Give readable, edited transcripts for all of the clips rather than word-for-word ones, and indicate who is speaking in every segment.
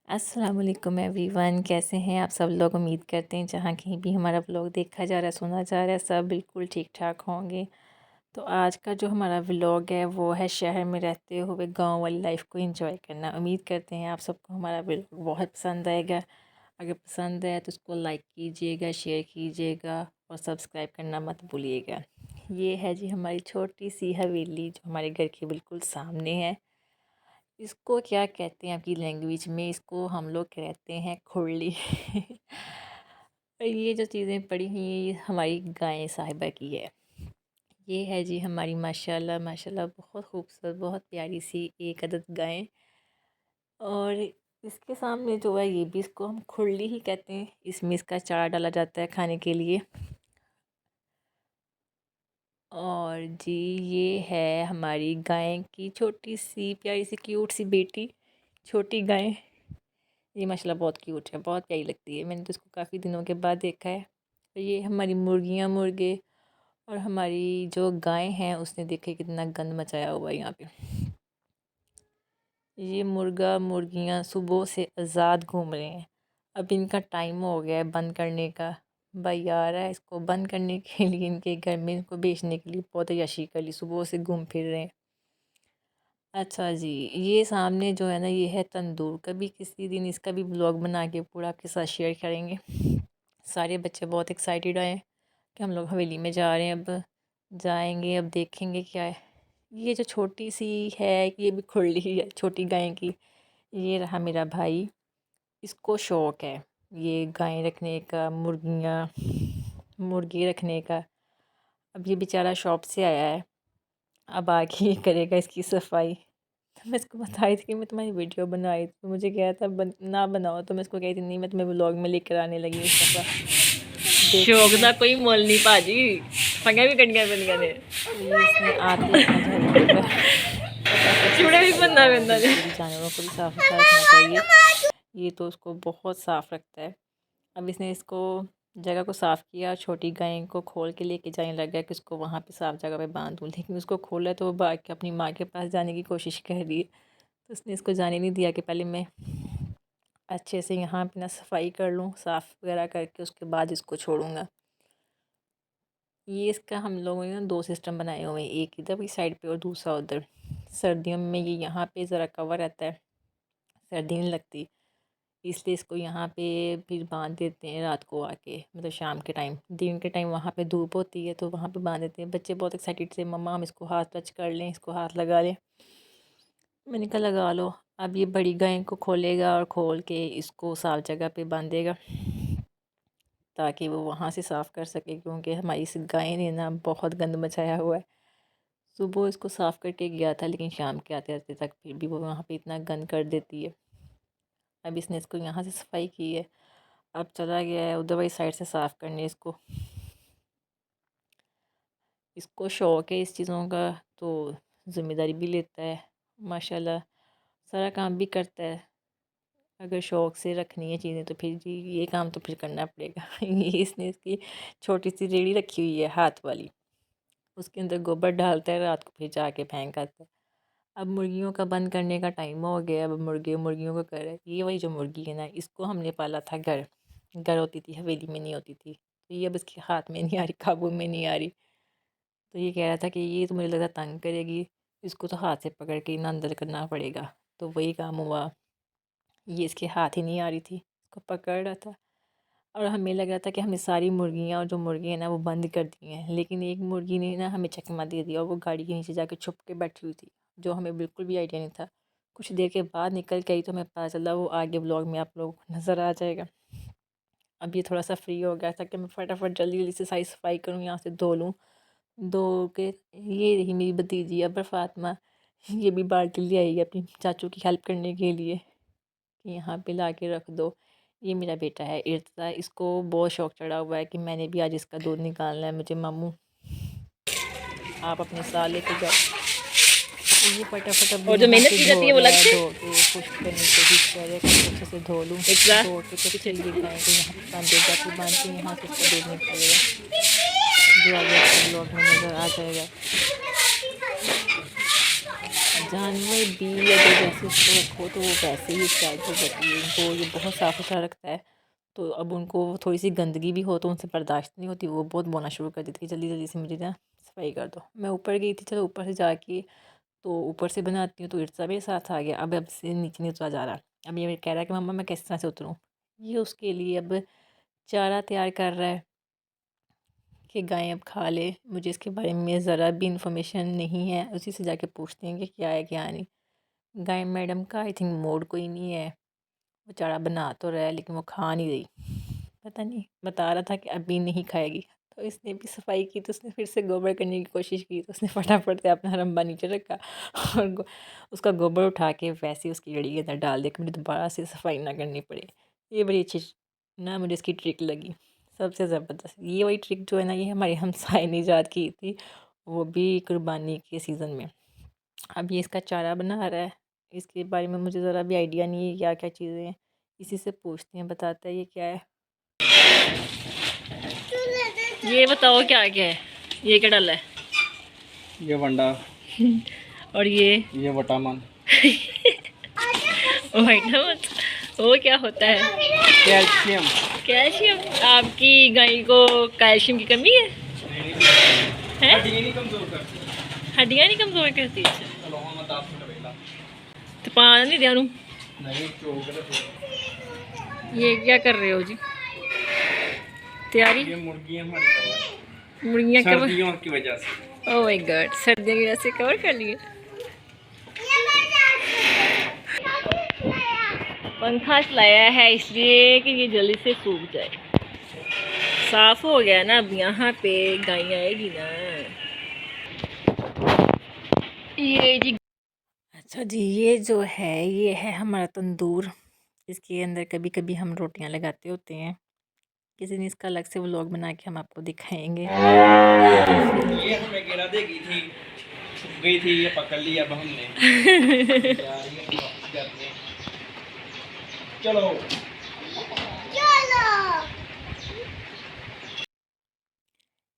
Speaker 1: अस्सलाम वालेकुम एवरीवन, कैसे हैं आप सब लोग। उम्मीद करते हैं जहाँ कहीं भी हमारा व्लॉग देखा जा रहा है, सुना जा रहा है, सब बिल्कुल ठीक ठाक होंगे। तो आज का जो हमारा व्लॉग है वो है शहर में रहते हुए गांव वाली लाइफ को एंजॉय करना। उम्मीद करते हैं आप सबको हमारा व्लॉग बहुत पसंद आएगा। अगर पसंद है तो उसको लाइक कीजिएगा, शेयर कीजिएगा और सब्सक्राइब करना मत भूलिएगा। ये है जी हमारी छोटी सी हवेली जो हमारे घर के बिल्कुल सामने है। इसको क्या कहते हैं आपकी लैंग्वेज में, इसको हम लोग कहते हैं खुरली। और ये जो चीज़ें पड़ी हुई हैं ये हमारी गाय साहिबा की है। ये है जी हमारी माशाल्लाह माशाल्लाह बहुत खूबसूरत बहुत प्यारी सी एक अदद गाय। और इसके सामने जो है ये भी इसको हम खुरली ही कहते हैं। इसमें इसका चारा डाला जाता है खाने के लिए। और जी ये है हमारी गाय की छोटी सी प्यारी सी क्यूट सी बेटी, छोटी गाय। ये माशाल्लाह बहुत क्यूट है, बहुत प्यारी लगती है। मैंने तो इसको काफ़ी दिनों के बाद देखा है। और ये हमारी मुर्गियाँ मुर्गे और हमारी जो गाय हैं उसने देखे कितना गंद मचाया हुआ है यहाँ पे। ये मुर्गा मुर्गियाँ सुबह से आज़ाद घूम रहे हैं। अब इनका टाइम हो गया है बंद करने का। भाई आ रहा है इसको बंद करने के लिए इनके घर में, इनको बेचने के लिए बहुत अय्याशी कर ली, सुबह से घूम फिर रहे हैं। अच्छा जी, ये सामने जो है ना ये है तंदूर। कभी किसी दिन इसका भी ब्लॉग बना के पूरा आपके साथ शेयर करेंगे। सारे बच्चे बहुत एक्साइटेड हैं कि हम लोग हवेली में जा रहे हैं। अब जाएंगे, अब देखेंगे क्या है। ये जो छोटी सी है ये भी खुरली है छोटी गाय की। ये रहा मेरा भाई, इसको शौक़ है ये गाय रखने का, मुर्गियाँ मुर्गी रखने का। अब ये बेचारा शॉप से आया है, अब आके ये करेगा इसकी सफाई। तो मैं इसको बता रही थी कि मैं तुम्हारी वीडियो बनाई, तो मुझे कहा था ना बनाओ, तो मैं इसको कही थी नहीं मैं तुम्हें व्लॉग में लेकर आने लगी इस दफ़ा।
Speaker 2: शौक दा कोई मोल नहीं भाजी, पंगे भी कटियां पेंदियां ने।
Speaker 1: ये इसने आते ही अपना जो हवेली का फटाफट से
Speaker 2: चूड़े भी
Speaker 1: सफाई
Speaker 2: बनना
Speaker 1: करनी
Speaker 2: पैंदा
Speaker 1: है।
Speaker 2: ने।
Speaker 1: इसके भी जानवरों को भी साफ़ सुथरा रखना चाहिए। ये तो उसको बहुत साफ़ रखता है। अब इसने इसको जगह को साफ़ किया, छोटी गाय को खोल के लेके जाने लगा कि उसको वहाँ पे साफ़ जगह पे बांध दूँ, लेकिन उसको खोला तो वो भाग के अपनी माँ के पास जाने की कोशिश कर रही है। तो उसने इसको जाने नहीं दिया कि पहले मैं अच्छे से यहाँ पे ना सफाई कर लूँ, साफ़ वगैरह करके उसके बाद इसको छोड़ूंगा। ये इसका हम लोगों ने ना दो सिस्टम बनाए हुए हैं, एक इधर की साइड पे और दूसरा उधर। सर्दियों में ये यहाँ पे ज़रा कवर रहता है, सर्दी नहीं लगती, इसलिए इसको यहाँ पे फिर बांध देते हैं रात को आके, मतलब शाम के टाइम। दिन के टाइम वहाँ पे धूप होती है तो वहाँ पे बांध देते हैं। बच्चे बहुत एक्साइटेड थे, मम्मा हम इसको हाथ टच कर लें, इसको हाथ लगा लें। मैंने कहा लगा लो। अब ये बड़ी गाय को खोलेगा और खोल के इसको साफ जगह पे बांधेगा ताकि वो वहाँ से साफ़ कर सके, क्योंकि हमारी इस गाय ने ना बहुत गंद मचाया हुआ है। सुबह इसको साफ़ करके गया था लेकिन शाम के आते आते तक फिर भी वो वहाँ पे इतना गंद कर देती है। अब इसने इसको यहाँ से सफाई की है, अब चला गया है उधर वाली साइड से साफ़ करने इसको। इसको शौक़ है इस चीज़ों का तो ज़िम्मेदारी भी लेता है माशाल्लाह, सारा काम भी करता है। अगर शौक़ से रखनी है चीज़ें तो फिर जी ये काम तो फिर करना पड़ेगा। ये इसने इसकी छोटी सी रेड़ी रखी हुई है हाथ वाली, उसके अंदर गोबर डालता है, रात को फिर जाके फेंक आता है। अब मुर्गियों का बंद करने का टाइम हो गया, अब मुर्गियों को कर ये वही जो मुर्गी है ना इसको हमने पाला था घर घर होती थी, हवेली में नहीं होती थी। तो ये अब इसके हाथ में नहीं आ रही, काबू में नहीं आ रही। तो ये कह रहा था कि ये तो मुझे लगा तंग करेगी, इसको तो हाथ से पकड़ के ना अंदर करना पड़ेगा। तो वही काम हुआ, ये इसके हाथ ही नहीं आ रही थी, इसको पकड़ रहा था। और हमें लग रहा था कि हमने सारी मुर्गियाँ और जो मुर्गी है ना वो बंद कर दी हैं, लेकिन एक मुर्गी ने ना हमें चकमा दे दिया और वो गाड़ी के नीचे जाके छुप के बैठी हुई थी, जो हमें बिल्कुल भी आइडिया नहीं था। कुछ देर के बाद निकल के आई तो हमें पता चला, वो आगे ब्लॉग में आप लोगों को नज़र आ जाएगा। अब ये थोड़ा सा फ्री हो गया था कि मैं फटाफट जल्दी जल्दी से सारी सफाई करूँ, यहाँ से धो लूँ। धो के ये रही मेरी भतीजी अबर फातिमा, ये भी बाल्टी ले आई अपनी चाचू की हेल्प करने के लिए कि यहाँ पे ला के रख दो। ये मेरा बेटा है इर्तिज़ा, इसको बहुत शौक़ चढ़ा हुआ है कि मैंने भी आज इसका दूध निकालना है, मुझे मामू आप अपने साथ लेके जाओ। तो ये फटाफट अब
Speaker 2: और जो
Speaker 1: यहाँ
Speaker 2: मेहनत
Speaker 1: से
Speaker 2: की
Speaker 1: धो
Speaker 2: जाती है वो
Speaker 1: रहा
Speaker 2: अलग
Speaker 1: है,
Speaker 2: से।
Speaker 1: धो के खुश्क करने की कोशिश कर रहा है कि अच्छे से धो लूँ।
Speaker 2: इतना
Speaker 1: धो के तो
Speaker 2: पीछे
Speaker 1: फिर ये गाय को यहाँ पे बांधेगा, फिर बांध के यहाँ से इसका दूध निकालेगा, जो आगे आपको ब्लॉग में नज़र आ जाएगा। जानवर भी अगर जैसे उसको रखो तो वो वैसे ही स्टाइल से रखती है। इनको ये बहुत साफ़ सुथरा रखता है, तो अब उनको थोड़ी सी गंदगी भी हो तो उनसे बर्दाश्त नहीं होती, वो बहुत बोलना शुरू कर देती है जल्दी जल्दी से मुझे ना सफाई कर दो। मैं ऊपर गई थी, चलो ऊपर से जाके तो ऊपर से बनाती हूँ, तो इर्सा मेरे साथ आ गया। अब से नीचे नहीं उतरा जा रहा। अब ये कह रहा है कि मम्मा मैं किस तरह से उतरूँ। ये उसके लिए अब चारा तैयार कर रहा है कि गाय अब खा ले। मुझे इसके बारे में ज़रा भी इंफॉर्मेशन नहीं है, उसी से जाके पूछते हैं कि क्या है क्या नहीं। गाय मैडम का आई थिंक मूड कोई नहीं है, वो चारा बना तो रहा है लेकिन वो खा नहीं रही, पता नहीं, बता रहा था कि अभी नहीं खाएगी। तो इसने भी सफाई की, तो उसने फिर से गोबर करने की कोशिश की, तो उसने फटाफट से अपना रंबा नीचे रखा और उसका गोबर उठा के वैसे ही उसकी लड़ी के अंदर डाल दिया कि मुझे दोबारा से सफाई ना करनी पड़े। ये बड़ी अच्छी ना मुझे इसकी ट्रिक लगी, सबसे ज़बरदस्त। ये वही ट्रिक जो है ना, ये हमारी हमसाय ने ईजाद की थी, वो भी कुर्बानी के सीज़न में। अब ये इसका चारा बना रहा है, इसके बारे में मुझे ज़रा भी आइडिया नहीं है क्या क्या चीज़ें हैं। इसी से पूछते हैं, बताता है ये क्या है।
Speaker 2: ये बताओ क्या क्या है, ये क्या डाला है?
Speaker 3: ये वंडा
Speaker 2: और
Speaker 3: ये वटामन
Speaker 2: विटामिन, वो क्या होता है?
Speaker 3: कैल्शियम।
Speaker 2: कैल्शियम? आपकी गाय को कैल्शियम की कमी है?
Speaker 3: हड्डियां नहीं कमजोर करती।
Speaker 2: हड्डियां नहीं कमजोर करती?
Speaker 3: चलो हम बता सकते
Speaker 2: तो पान नहीं दिया नू?
Speaker 3: नहीं चोक रहे।
Speaker 2: ये क्या कर रहे हो जी? तैयारी?
Speaker 3: ये मुर्गियां हमारी
Speaker 2: मुर्गियां कवर?
Speaker 3: सर्दियों की वजह से।
Speaker 2: ओह माय गॉड, सर्दियों की वजह से कवर कर लिए। पंखा चलाया है इसलिए कि ये जल्दी से सूख जाए। साफ हो गया ना, अब यहाँ पे गाय आएगी ना। ये जी,
Speaker 1: अच्छा जी, ये जो है ये है हमारा तंदूर। इसके अंदर कभी कभी हम रोटियां लगाते होते हैं। किसी दिन इसका अलग से व्लॉग बना के हम आपको दिखाएंगे।
Speaker 3: ये हमें गिरा देगी थी, छुप गई थी, ये पकड़ लिया अब हमने। यार ये हम वापस करते हैं। चलो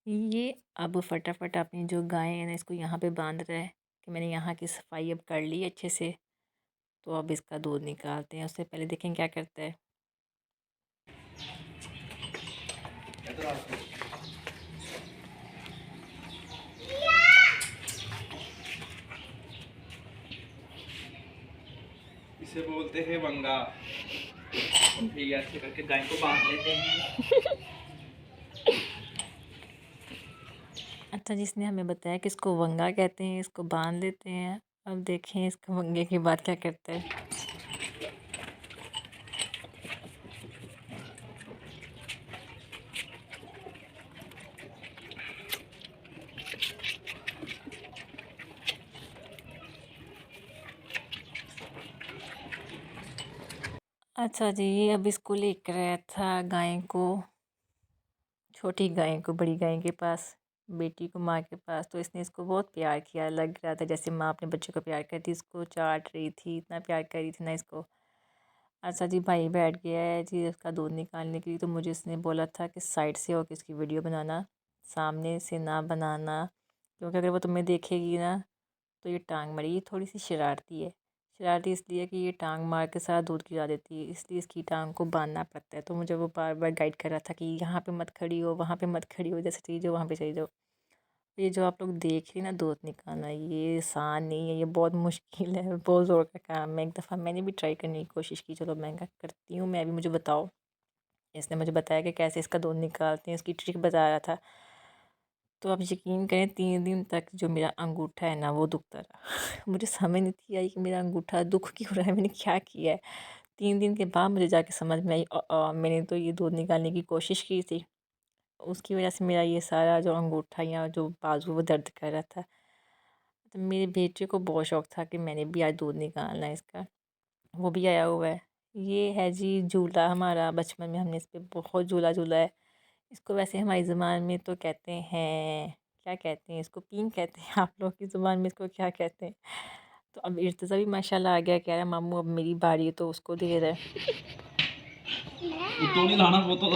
Speaker 1: ये अब फटाफट अपनी जो गाय है ना इसको यहाँ पे बांध रहा है कि मैंने यहाँ की सफाई अब कर ली अच्छे से, तो अब इसका दूध निकालते हैं। उससे पहले देखें क्या करता है।
Speaker 3: इसे बोलते हैं वंगा। ठीक है, ऐसे करके गाय को बांध लेते हैं।
Speaker 1: अच्छा, जिसने हमें बताया कि इसको वंगा कहते हैं, इसको बांध लेते हैं। अब देखें इसका वंगे के बाद क्या करता है। अच्छा जी, अब इसको लेकर आया था गाय को, छोटी गाय को बड़ी गाय के पास, बेटी को माँ के पास। तो इसने इसको बहुत प्यार किया, लग रहा था जैसे माँ अपने बच्चे को प्यार करती, इसको चाट रही थी, इतना प्यार कर रही थी ना इसको। अच्छा जी, भाई बैठ गया है जी उसका दूध निकालने के लिए। तो मुझे इसने बोला था कि साइड से होकर इसकी वीडियो बनाना, सामने से ना बनाना, क्योंकि अगर वो तुम्हें देखेगी ना तो ये टांग मारेगी। ये थोड़ी सी शरारती है, शरारती इसलिए कि ये टांग मार के साथ दूध गिरा देती है, इसलिए इसकी टांग को बांधना पड़ता है। तो मुझे वो बार बार गाइड कर रहा था कि यहाँ पे मत खड़ी हो, वहाँ पे मत खड़ी हो, जैसे चली जाओ वहाँ पे चली जाओ। ये जो आप लोग देख रहे हैं ना दूध निकालना, ये आसान नहीं है, ये बहुत मुश्किल है, बहुत ज़ोर का काम है। एक दफ़ा मैंने भी ट्राई करने की कोशिश की, चलो मैं क्या करती हूँ, मैं भी, मुझे बताओ। इसने मुझे बताया कि कैसे इसका दूध निकालते हैं, इसकी ट्रिक बता रहा था। तो आप यकीन करें 3 दिन तक जो मेरा अंगूठा है ना वो दुखता रहा। मुझे समझ नहीं थी आई कि मेरा अंगूठा दुख क्यों रहा है, मैंने क्या किया है। 3 दिन के बाद मुझे जाके समझ में आई, मैंने तो ये दूध निकालने की कोशिश की थी, उसकी वजह से मेरा ये सारा जो अंगूठा या जो बाजू वो दर्द कर रहा था। तो मेरे बेटे को बहुत शौक़ था कि मैंने भी आज दूध निकालना है इसका, वो भी आया हुआ है। ये है जी झूला हमारा, बचपन में हमने इस पे बहुत झूला झूला है। इसको वैसे हमारी ज़ुबान में तो कहते हैं, क्या कहते हैं इसको, पींग कहते हैं। आप लोग की ज़ुबान में इसको क्या कहते हैं। तो अब इर्तज़ा भी माशाल्लाह आ गया, कह रहा है मामू अब मेरी बारी है, तो उसको दे रहा है।
Speaker 3: तो नहीं लाना वो तो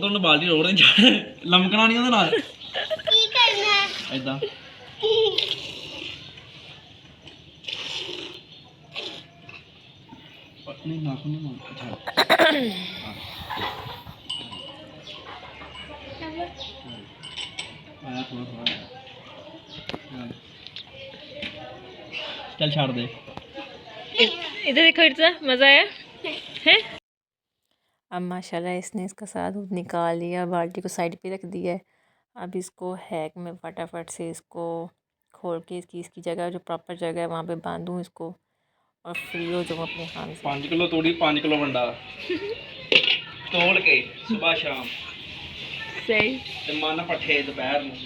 Speaker 3: ਤਾਂ ਉਹਨੂੰ ਬਾਲਟੀ ਰੋੜ ਦੇ ਲਮਕਣਾ ਨਹੀਂ ਉਹਦੇ ਨਾਲ
Speaker 4: ਕੀ ਕਰਨਾ
Speaker 3: ਐਦਾਂ ਨਹੀਂ ਨਾਖੂਨ ਨਹੀਂ ਮਾਰ ਅੱਛਾ ਆਇਆ ਥੋੜਾ ਥੋੜਾ ਚੱਲ ਛੱਡ ਦੇ
Speaker 2: इधर देखो इर्जा मज़ा आया है।
Speaker 1: अब माशाल्लाह इसने इसका सारा दूध निकाल लिया, बाल्टी को साइड पे रख दिया है। अब इसको हैक में फटाफट से इसको खोल के इसकी जगह जो प्रॉपर जगह है वहाँ पे बांधूँ इसको और फ्री हो जाऊँ अपने काम से।
Speaker 3: 5 किलो तूड़ी 5 किलो वंडा तोल के सुबह शाम
Speaker 2: सही
Speaker 3: ਤੇ ਮਨ ਪੱਠੇ ਦੁਪਹਿਰ ਨੂੰ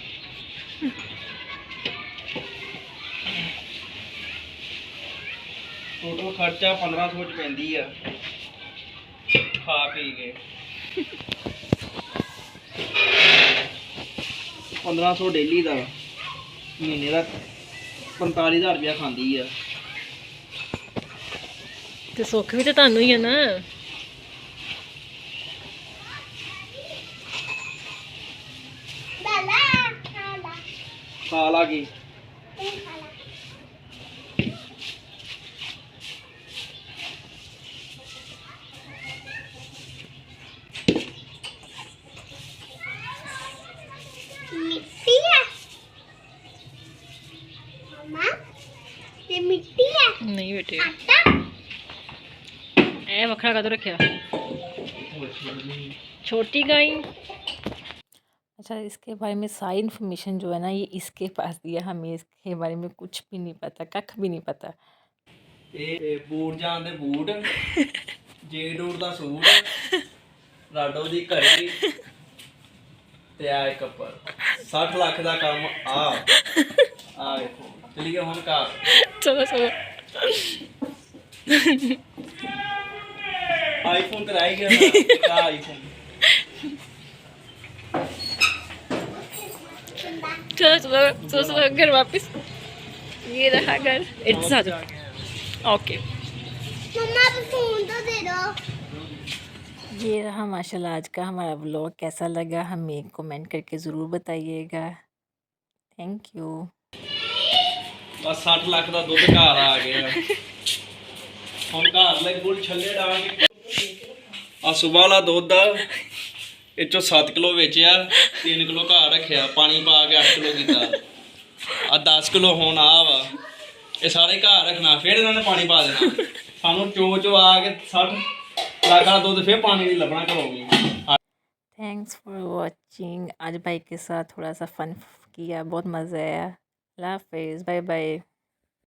Speaker 3: ਟੋਟਲ ਖਰਚਾ 1500 ਚ ਪੈਂਦੀ ਆ ਖਾ ਪੀ ਕੇ 1500 ਡੇਲੀ ਦਾ ਮਹੀਨੇ ਦਾ 45000 ਰੁਪਇਆ ਖਾਂਦੀ ਆ
Speaker 2: तो सुख भी तो तानू ही है ना।
Speaker 4: ਦਾਲਾ ਖਾਲਾ
Speaker 3: ਖਾ ਲਾ ਕੇ
Speaker 4: ਇਹ ਖਾਲਾ ਮਿੱਟੀ ਹੈ ਮਮਾ ਤੇ ਮਿੱਟੀ ਹੈ
Speaker 2: नहीं बेटे
Speaker 4: ਆਟਾ
Speaker 2: ए वखरा का तो रखा छोटी गाय।
Speaker 1: अच्छा, इसके बारे में सारी इन्फॉर्मेशन जो है ना ये इसके पास दिया, हमें इसके बारे में कुछ भी नहीं पता, कख भी नहीं पता।
Speaker 3: ਇਹ ਬੂਟ ਜਾਣ ਦੇ ਬੂਟ ਜੇ ਡੂਰ ਦਾ ਸੂਟ ਰਾਡੋ ਦੀ ਘੜੀ ਤੇ ਆ ਇੱਕ ਉੱਪਰ 60 ਲੱਖ ਦਾ ਕੰਮ ਆ ਵੇਖੋ ਚਲੀਏ ਹੁਣ ਘਰ
Speaker 2: चलो चलो
Speaker 3: ਆਈਫੋਨ ਤੇ ਰਹਿ ਗਿਆ ਨਾ ਆਈਫੋਨ
Speaker 2: चलो चलो चलो चलो घर वापस। ये रहा घर इर्जा जा ओके।
Speaker 4: मम्मा अब फोन तो दे दो
Speaker 1: ये रहा माशाल्लाह आज का हमारा व्लॉग। कैसा लगा हमें कमेंट करके ज़रूर बताइएगा। Thank you.
Speaker 3: ਬਸ 60 ਲੱਖ ਦਾ ਦੁੱਧ ਘਰ ਆ ਗਿਆ ਹੁਣ ਘਰ ਲੈ ਗੁੱਲ ਛੱਲੇ ਡਾਂਗੇ ਆ ਸਵੇਰ ਵਾਲਾ ਦੁੱਧ ਇਹ ਚੋਂ 7 ਕਿਲੋ ਵੇਚਿਆ 3 ਕਿਲੋ ਘਰ ਰੱਖਿਆ ਪਾਣੀ ਪਾ ਕੇ 8 ਕਿਲੋ ਕੀਤਾ ਆ 10 ਕਿਲੋ ਹੁਣ ਆ ਵਾ ਇਹ ਸਾਰੇ ਘਰ ਰੱਖਣਾ ਫਿਰ ਇਹਨਾਂ ਨੇ ਪਾਣੀ ਪਾ ਦੇਣਾ ਸਾਨੂੰ ਚੋ ਆ ਕੇ 60 ਲੱਖ ਦਾ ਦੁੱਧ ਫਿਰ ਪਾਣੀ ਨਹੀਂ ਲੱਭਣਾ ਘਰੋਂ ਵੀ
Speaker 1: थैंक्स फॉर वॉचिंग। आज भाई के साथ थोड़ा सा फ़न किया, बहुत मज़ा आया। अल्लाह हाफ़िज़, बाय बाय।